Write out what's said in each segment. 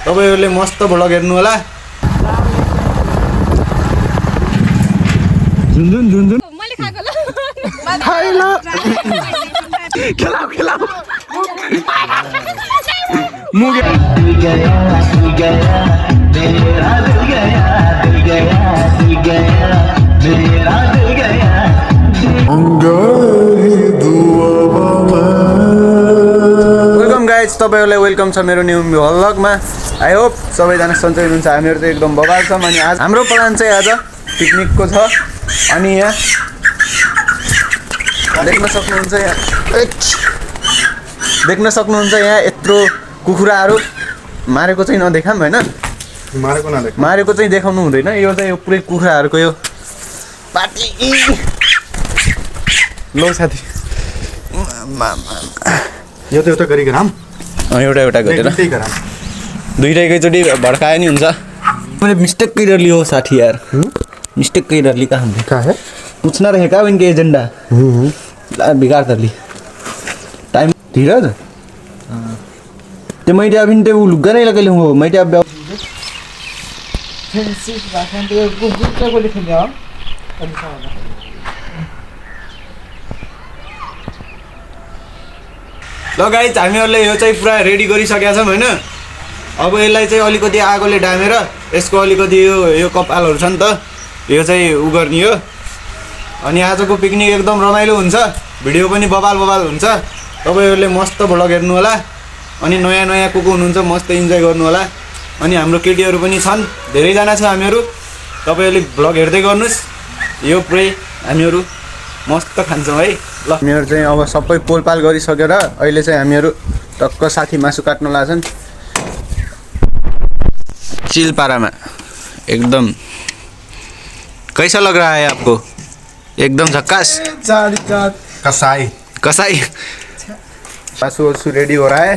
तपाईहरुले मस्त भ्लग हेर्नु होला। झुन्झुन मैले खाएको ल खाइला खेलाऊ मुगे वेलकम गाइज, तपाईहरुलाई वेलकम छ मेरो न्यू भ्लगमा। आई होप सबैजना सन्चै हुनुहुन्छ। हामीहरु चाहिँ एकदम बबाल छौं अनि आज हाम्रो प्लान चाहिँ आज पिकनिकको छ। अनि यहाँ देख्न सक्नुहुन्छ यहाँ यत्रो कुखुराहरू मारेको चाहिँ नदेखाम हैन, मारेको चाहिँ देखाउनु हुँदैन। यो चाहिँ यो पुरै कुखुराहरूको यो पार्टी लो साथी यो त एउटा गरी गराम एउटा गरेर दुईटैचोटि भड्काए नि हुन्छ। मैले मिस्टेक कर ली हो साथी यार, मिस्टेक कर ली। कहाँ है पूछना रहेगा इनके एजेंडा बिगाड़ कर ली टाइम धीरज ते मैले अब इनते लुगा नहीं लगे लूँगा मैं अब ल गाइज हामीहरुले यो चाहिँ पुरा रेडी गरिसकेका छौं हैन। अब यसलाई चाहिँ अलिकति आगोले डामेर यसको अलिकति यो कपालहरु छ नि त, यो चाहिँ उ गर्ने हो। अनि आजको पिकनिक एकदम रमाइलो हुन्छ, भिडियो पनि बबाल हुन्छ। तपाईहरुले मस्त भ्लग हेर्नु होला अनि नयाँ को हुनुहुन्छ मस्त इन्जोय गर्नु होला। अनि हाम्रो केटीहरु पनि छन्, धेरै जना छ हामीहरु। तपाईहरुले भ्लग हेर्दै गर्नुस्। यो पुरै हामीहरु मस्त खान्छौं है। ल हामीहरु चाहिँ अब सबै पोलपाल गरिसकेर अहिले चाहिँ हामीहरु टक्क साथी मासु काट्न लाग्छन् चिलपारामा। एकदम कैसा लग रहा है आपको? एकदम झक्कास कसाई मासु रेडी हो रहा है।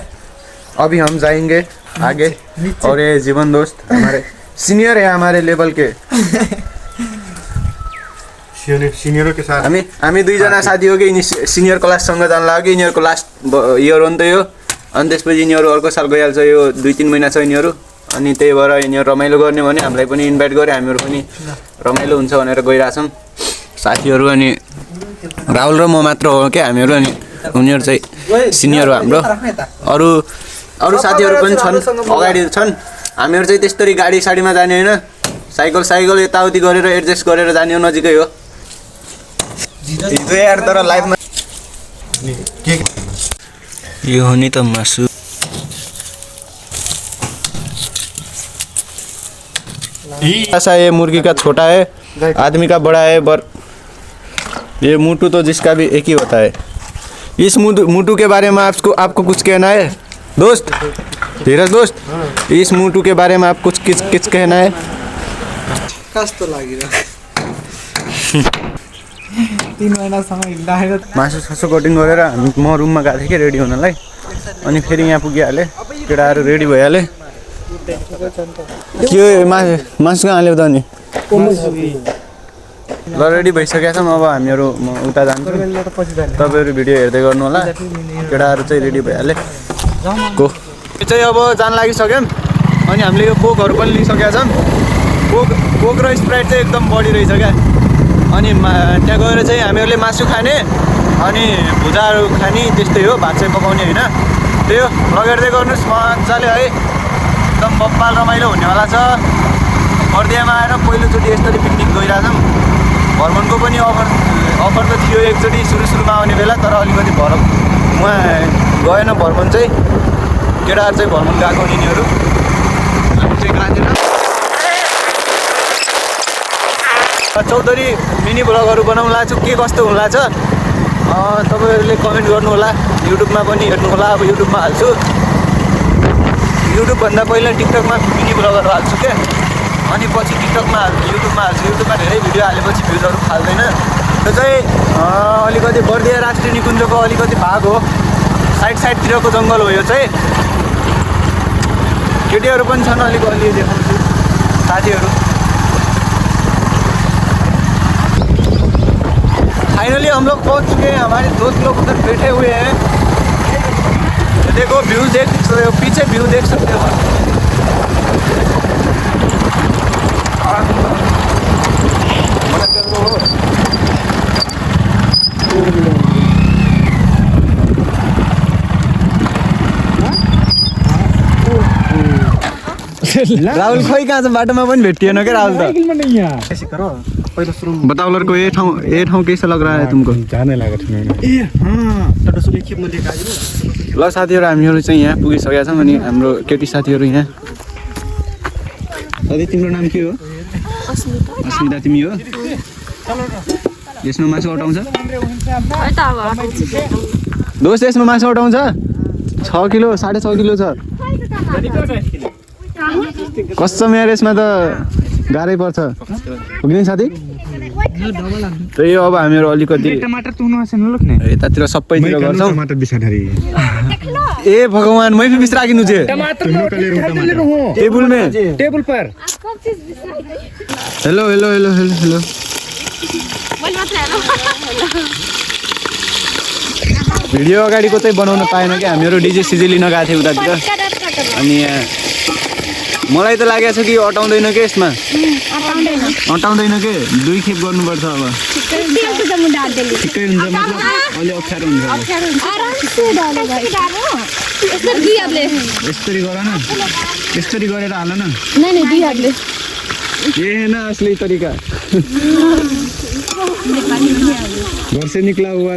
अभी हम जाएंगे आगे और ये जीवन दोस्त हमारे सीनियर है, हमारे लेवल के सिनियरों के साथ हामी दुईजना साथी हो कि सिनियर क्लाससँग जान लाग्यो। यिनीहरूको लास्ट इयर हो नि त यो, अनि त्यसपछि यिनीहरू अर्को साल गइहाल्छ। यो 2-3 महिना छ यिनीहरू। अनि त्यही भएर यिनीहरू रमाइलो गर्ने भने हामीलाई पनि इन्भाइट गरे, हामीहरू पनि रमाइलो हुन्छ भनेर गइरहेछौँ साथीहरू। अनि राहुल र म मात्र हो क्या हामीहरू, अनि उनीहरू चाहिँ सिनियर हो हाम्रो। अरू साथीहरू पनि छन्, अगाडि छन्। हामीहरू चाहिँ त्यस्तरी गाडी साडीमा जाने होइन, साइकल यताउति गरेर एडजस्ट गरेर जाने हो, नजिकै हो। हिजो यार तर लाइफमा यो हो नि त मासु। ऐसा ये मुर्गी का छोटा है, आदमी का बड़ा है, ये मुटु तो जिसका भी एक ही होता है। इस मुटु के बारे में आपको कुछ कहना है दोस्त? धीरज दोस्त, इस मुटु के बारे में आप कुछ किस कहना है? कस्तो लागिरहेको 3 महिनासम्म हिँड्दाखेरि मासु कटिङ गरेर म रुममा गएको थिएँ कि रेडी हुनलाई। अनि फेरि यहाँ पुगिहालेँ, केटाहरू रेडी भइहाले। के मासु कहाँ ल्याउँदा नि? ल रेडी भइसकेका छौँ। अब हामीहरू उता जान्छौँ, तपाईँहरू भिडियो हेर्दै गर्नु होला। केटाहरू चाहिँ रेडी भइहाले को चाहिँ अब जान लागिसक्यौँ। अनि हामीले यो कोकहरू पनि लिइसकेका छौँ। कोक र स्प्राइट चाहिँ एकदम बढी रहेछ क्या। अनि त्यहाँ गएर चाहिँ हामीहरूले मासु खाने अनि भुजाहरू खाने, त्यस्तै हो। भात चाहिँ पकाउने होइन, त्यही हो। लगेर्दै गर्नुहोस् मजाले है, एकदम बब्बाल रमाइलो हुनेवाला छ। बर्दियामा आएर पहिलोचोटि यसरी पिकनिक गइरहेछौँ। भ्रमणको पनि अफर त थियो एकचोटि सुरुमा आउने बेला, तर अलिकति उहाँ गएन भ्रमण चाहिँ। केटाहरू चाहिँ भ्रमण गएको यिनीहरू, हामी चाहिँ गएको थिएन। चौधरी मिनी ब्लगहरू बनाउनु लाग्छु, के कस्तो हुँला छ तपाईँहरूले कमेन्ट गर्नु होला। युट्युबमा पनि हेर्नु होला। अब युट्युबमा हाल्छु, युट्युबभन्दा पहिला टिकटकमा मिनी ब्लगहरू हाल्छु क्या। अनि पछि टिकटकमा युट्युबमा हाल्छु। युट्युबमा धेरै भिडियो हालेपछि भ्युजहरू फाल्दैन। त्यो चाहिँ अलिकति बर्दिया राष्ट्रिय निकुञ्जको अलिकति भाग हो, साइडतिरको जङ्गल हो यो चाहिँ। केटीहरू पनि छन्, अलिकति देखाउँछु साथीहरू। फाइनली हम लोग पहुंच चुके हैं, हमारे दोस्त लोग उधर बैठे हुए हैं। देखो व्यू देख, पीछे व्यू देख सकते हो। राहुल खोइ कहाँ छ बाटोमा पनि भेटिएन क्या राहुल त पहिलो सुरु बताओ को ये ठाउँ कैसा लग रहा है तुमको जानै लागेको थियो ए हाँ दोस्रो खेप मैले गाडी ल साथीहरू हामीहरू चाहिँ यहाँ पुगिसकेका छौँ अनि हाम्रो केटी साथीहरू यहाँ साथी तिम्रो नाम के हो अस्मिता तिमी हो यसमा मासु अटाउँछ दोस्त यसमा मासु अटाउँछ 6 किलो 6.5 किलो छ कसम यार यसमा त गाह्रै पर्छ पुग्ने साथी त्यही हो अब हामीहरू अलिकति टमाटर तुनु आछन् लोक्ने यतातिर सबैतिर गर्छौँ टमाटर बिसाधरी ए भगवान मै भी बिस राखिनु छ टेबल में टेबल पर hello hello hello hello hello video अगाडिको चाहिँ बनाउन पाएन क्या हामीहरू डिजे सिजे लिन गएको थियौँ उतातिर अनि मलाई त लागेको छ कि अटाउँदैन के यसमा अटाउँदैन के 2 खेप गर्नुपर्छ अब ठिकै हुन्छ मतलब अलि अप्ठ्यारो हुन्छ यस्तरी गर न यस्तरी गरेर हाल न ये है ना असली तरीका घर से निकला हुआ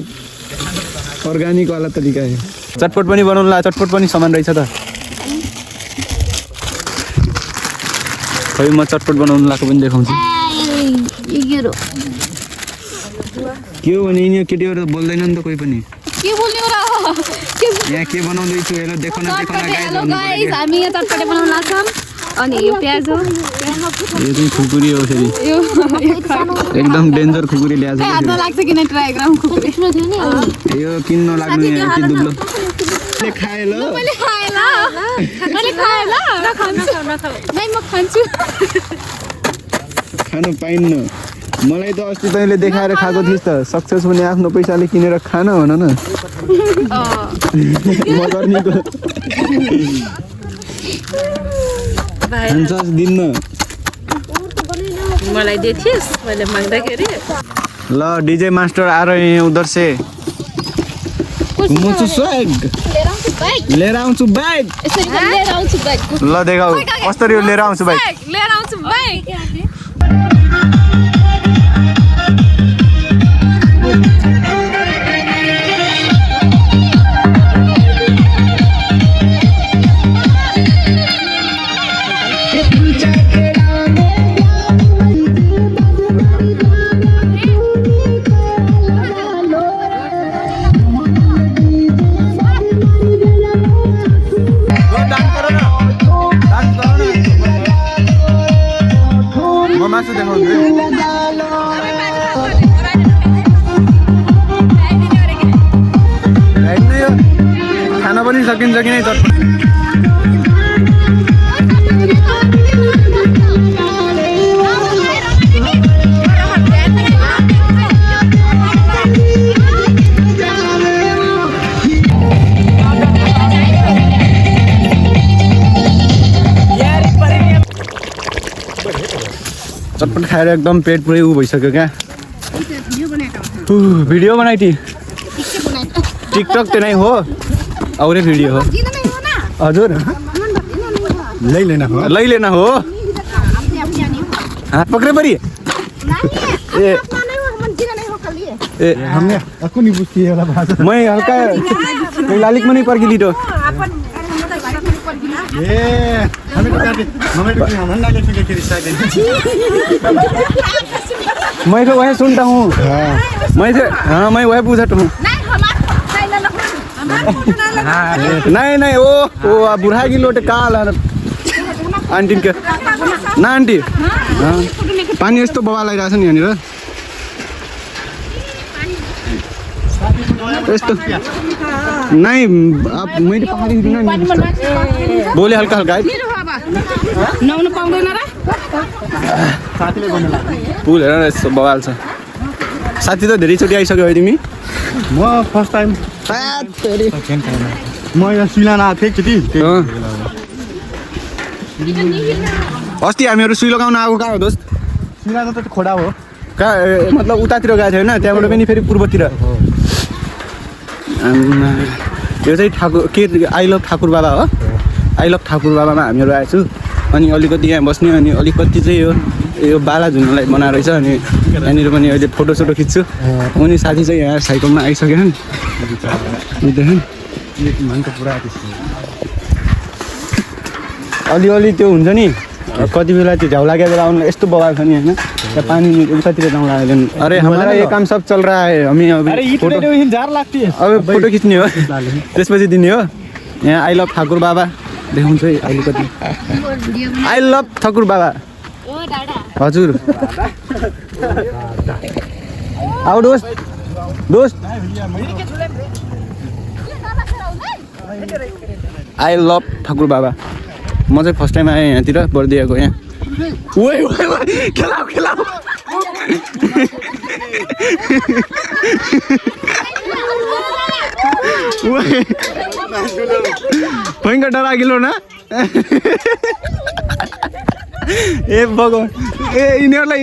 अर्ग्यानिक वाला तरीका है चटपट पनि बनाउनुला चटपट पनि सामान रहेछ त खै म चटपट बनाउनु लाको पनि देखाउँछु के हो भने यिनीहरू केटीहरू बोल्दैन नि त कोही पनि के बोल्ने हो र यहाँ के बनाउँदैछु हेर देखो न हेलो गाइस हामी यहाँ चटपटे बनाउन लाग्छौँ अनि यो प्याज हो यो चाहिँ खुकुरी हो फेरि यो एकदम डेन्जर खुकुरी ल्याएको छ हातमा लाग्छ किन ट्राई गरौँ खुकुरी यो किन नलाग्नु यहाँ यति दुब्लो खाए ल मैले खाए ल नै म खान्छु खान पाइन्न मलाई त अस्ति तैँले देखाएर खाएको थिइस् त सक्सेस भने आफ्नो पैसाले किनेर खान भन न म गर्नेको खान्छस् दिन्न मलाई देखिस् मैले माग्दाखेरि ल डीजे मास्टर आ रहे हैं उधर से मुझे स्वैग लिएर आउँछु बैग लिएर आउँछु बैग ल देखाऊ कसरी लिएर आउँछु बैग लिएर आउँछु बैग मासु देखाउँछु खाना पनि सकिन्छ कि नै चटपट खाएर एकदम पेट पुरै उ भइसक्यो क्या भिडियो बनाइथी टिकटक त नै हो औरै भिडियो हो हजुर लै लेना हो हात पक्रे परी ए ए हमने aku ni busti वाला भाषा मै हल्का लालिक पनि पर्की लिटो ए हमें तो काटे हम ना ले के रिश्ता दे मैं तो वह सुनता हूँ मैं वह पूछता हूँ नहीं नहीं वो बुढ़ा की लोटे काल आंटी के ना आंटी पानी यस्तो बवाल आइरहेछ नि यहाँनिर यस्तो नहीं आप मैले पहाडी दिन बोले हल्का हल्का नआउनु पाउँदैन र पुल हेर न यस्तो बवाल छ साथी त धेरैचोटि आइसक्यो है तिमी म फर्स्ट टाइम म यहाँ सिलान आएको थिएँ एकचोटि अस्ति हामीहरू सुई लगाउन आएको कहाँ हो दोस्त सिलान त खोडा हो कहाँ मतलब उतातिर गएको थियो होइन त्यहाँबाट पनि फेरि पूर्वतिर यो चाहिँ ठाकुर के आई लभ ठाकुर बाबा हो आई लभ ठाकुर बाबामा हामीहरू आएछु अनि अलिकति यहाँ बस्ने अनि अलिकति चाहिँ यो बाला झुन्नलाई बनाएर रहेछ अनि यहाँनिर पनि अहिले फोटोसोटो खिच्छु अनि साथी चाहिँ यहाँ साइकलमा आइसकेछन् देखेन अलिअलि त्यो हुन्छ नि कति बेला त्यो झ्याउ लागेको बेला आउनु यस्तो बगाएको छ नि होइन त्यहाँ पानी उतातिर जाउँ लाग्यो अरे हमारा ये काम सब चल रहा है हामी अब फोटो खिच्ने हो त्यसपछि दिने हो यहाँ आई लभ ठाकुर बाबा देखाउँछ है अलिकति आई लभ ठाकुर बाबा हजुर आऊ दोस्त आई लभ ठाकुर बाबा म चाहिँ फर्स्ट टाइम आएँ यहाँतिर बर्दियाको यहाँ खेलाऊ भयङ्कर डरागिलो न ए भगवान् ए यिनीहरूलाई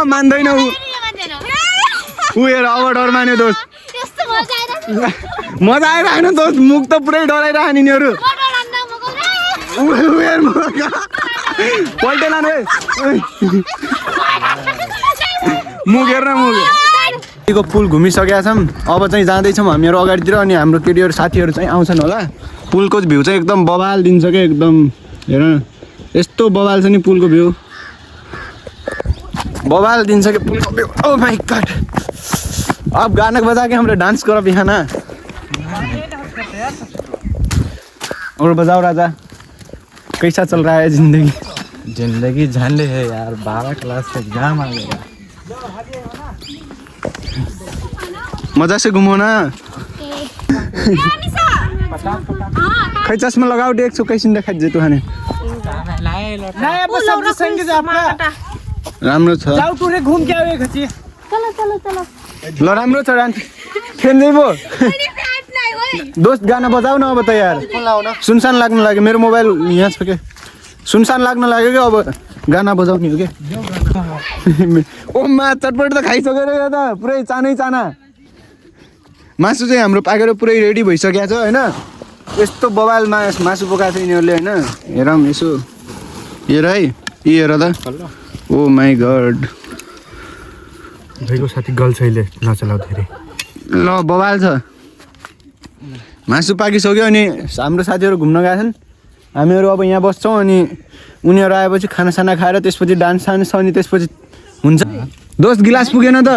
मान्दैन ऊ हेर अब डर मान्यो दोस्त मजा आइरहेन दोस्त मुख त पुरै डराइरहन् यिनीहरू पल्टे लानु मुख हेर्न मुखको पुल घुमिसकेका छौँ अब चाहिँ जाँदैछौँ हामीहरू अगाडितिर अनि हाम्रो केटीहरू साथीहरू चाहिँ आउँछन् होला पुलको भ्यू चाहिँ एकदम बवाल दिन्छ क्या एकदम हेर न यस्तो बवाल छ नि पुलको भ्यू बवाल दिन्छ कि पुलको भ्यू ओ माय गॉड अब गाना बजा के हमरे डांस करो बिहाना और बजाओ राजा कैसा चल रहा है जिंदगी झंडे है यार 12 क्लास का एग्जाम आ गया मजा से घूमो ना खै चश्मा लगाओ देख्छु कैसिन देखाइ जेतु हाने राम्रो छ जाऊ टुरे घुम के आवे खची ल राम्रो छ डान्स खेल्दै भो दोस्त गाना बजाऊ न अब त यार सुनसान लाग्न लाग्यो मेरो मोबाइल यहाँ छ के सुनसान लाग्न लाग्यो कि अब गाना बजाउने हो के ओमा चटपट त खाइसक्यो रे त पुरै चानै चाना मासु चाहिँ हाम्रो पाकेर पुरै रेडी भइसकेको छ होइन यस्तो बवाल मासु पकाएको छ यिनीहरूले होइन हेरौँ यसो हेर है हेर त ओ माई गड भाइको साथी गर्लछैले नचलाउ धेरै ल बवाल छ मासु पाकिसक्यो अनि हाम्रो साथीहरू घुम्न गएका छन् हामीहरू अब यहाँ बस्छौँ अनि उनीहरू आएपछि खानासाना खाएर त्यसपछि डान्स सान्स अनि त्यसपछि हुन्छ दोस्त गिलास पुगेन त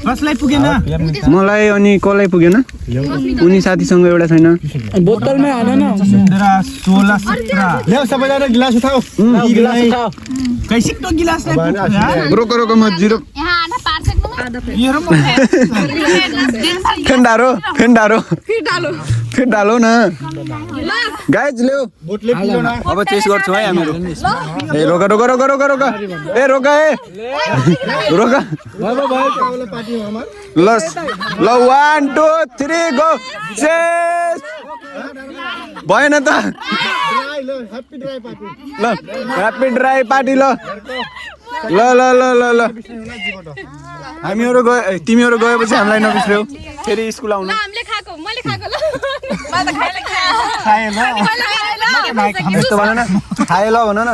कसलाई पुगेन मलाई अनि कसलाई पुगेन उनी साथीसँग एउटा छैन बोतलमै हाल न 16 17 ल्याउ सबैजना गिलास उठाऊ गिलास उठाऊ कैसिक तो गिलास नै रोको म जिरो फेर डालो न गाइज ल्याऊ अब चेस गर्छौँ है हामीहरू ए रोका ए रोका ल 1 2 3 गो चेस भएन त ल ह्याप्पी ड्राई पार्टी ल हामीहरू गए तिमीहरू गएपछि हामीलाई नबिर्स्यौ फेरि स्कुल आउनु हामीले खाएको मैले खाएको ल यस्तो भन न खाए ल भन न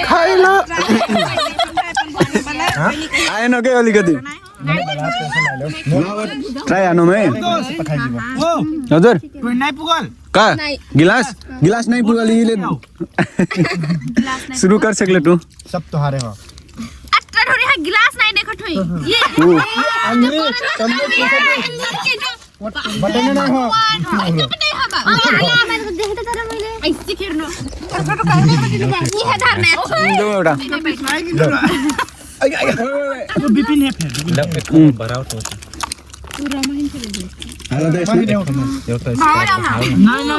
खाए ल आएन के अलिकति ट्राई हानौँ है हजुर कहाँ गिलास नहीं पुगल ये शुरू कर सकले तू सब तुम्हारे हो थोड़ी है गिलास नहीं देखो ठोई ये बटन ना हो नहीं होगा मैं देखते जरा मैले ऐसे खेर्नु फोटो काट्ने ये है धरने दो एउटा यो बिपिन है फेर भराउ तो पूरा माइन छ हाल त यसमा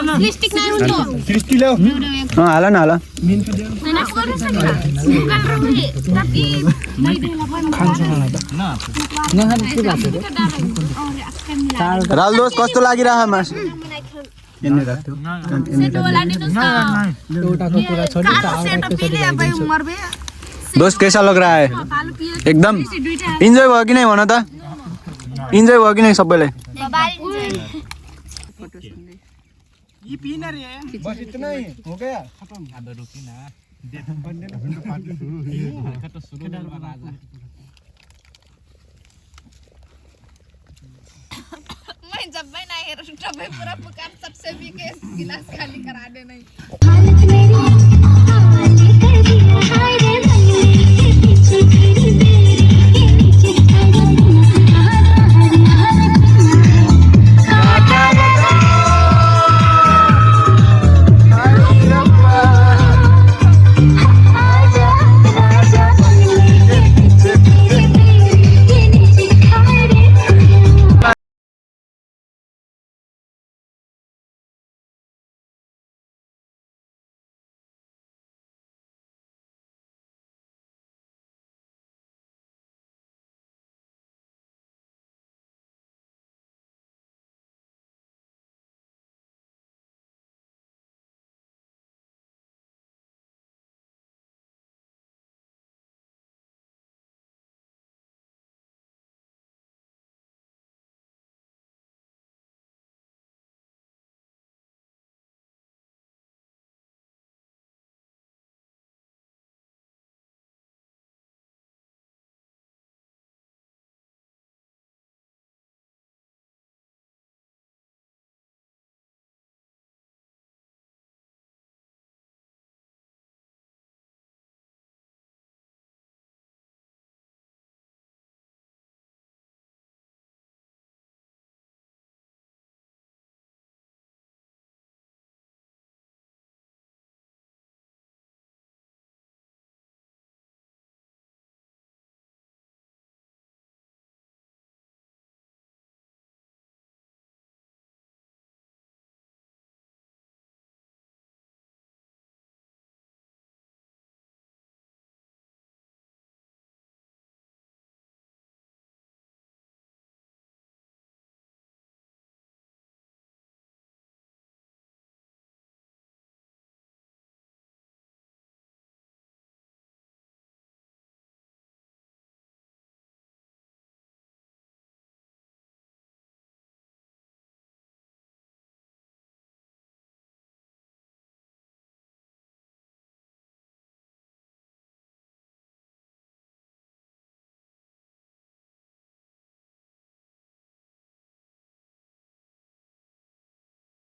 ना लिपस्टिक नहीं हुँदो सृष्टि लो हाल न हाल राल दोस्त कस्तो लागिरह मास दोस्त कैसा लग रहा है एकदम इन्जॉय भयो कि नहीं भन त इन्जॉय भयो कि नहीं सबैले कि पीना रे बस इतना ही हो गया अब रुकी ना तो शुरू में राजा मैं जब मैं नहीं तब पूरा पुकार सबसे भी के गिलास खाली करा दे नहीं हालत मेरी हाले कर दिया हाय रे बंगले के पीछे खड़ी मेरी के नीचे खड़ा आजा राजा बंगले के पीछे खड़ी मेरी के नीचे खड़े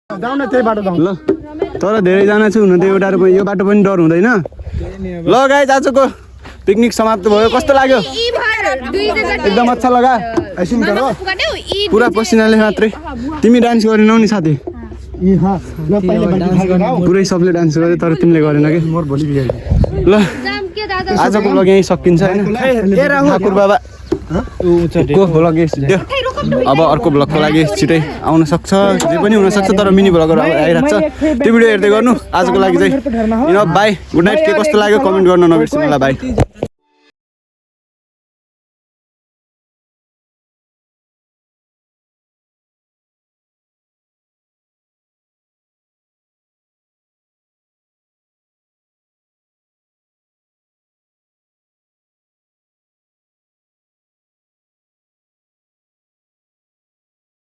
जाउँ न त्यही बाटो जाउँ ल तर धेरैजना चाहिँ हुनु त एउटा यो बाटो पनि डर हुँदैन ल गाइस आजको पिकनिक समाप्त भयो कस्तो लाग्यो एकदम अच्छा लगा ऐसिन गरो पुरा पसिनाले मात्रै तिमी डान्स गरेनौ नि साथी पुरै सबले डान्स गरे तर तिमीले गरेन के मोर भोलि बिहान ल आजको भ्लग यही सकिन्छ हैन ठाकुर बाबा को भ्लग यस्तो अब अर्को भ्लगको लागि छिटै आउन सक्छ जे पनि हुन सक्छ तर मिनी भ्लगहरु आइराख्छ त्यो भिडियो हेर्दै गर्नु आजको लागि चाहिँ बाई गुड नाइट के कस्तो लाग्यो कमेन्ट गर्न नबिर्सनु होला बाई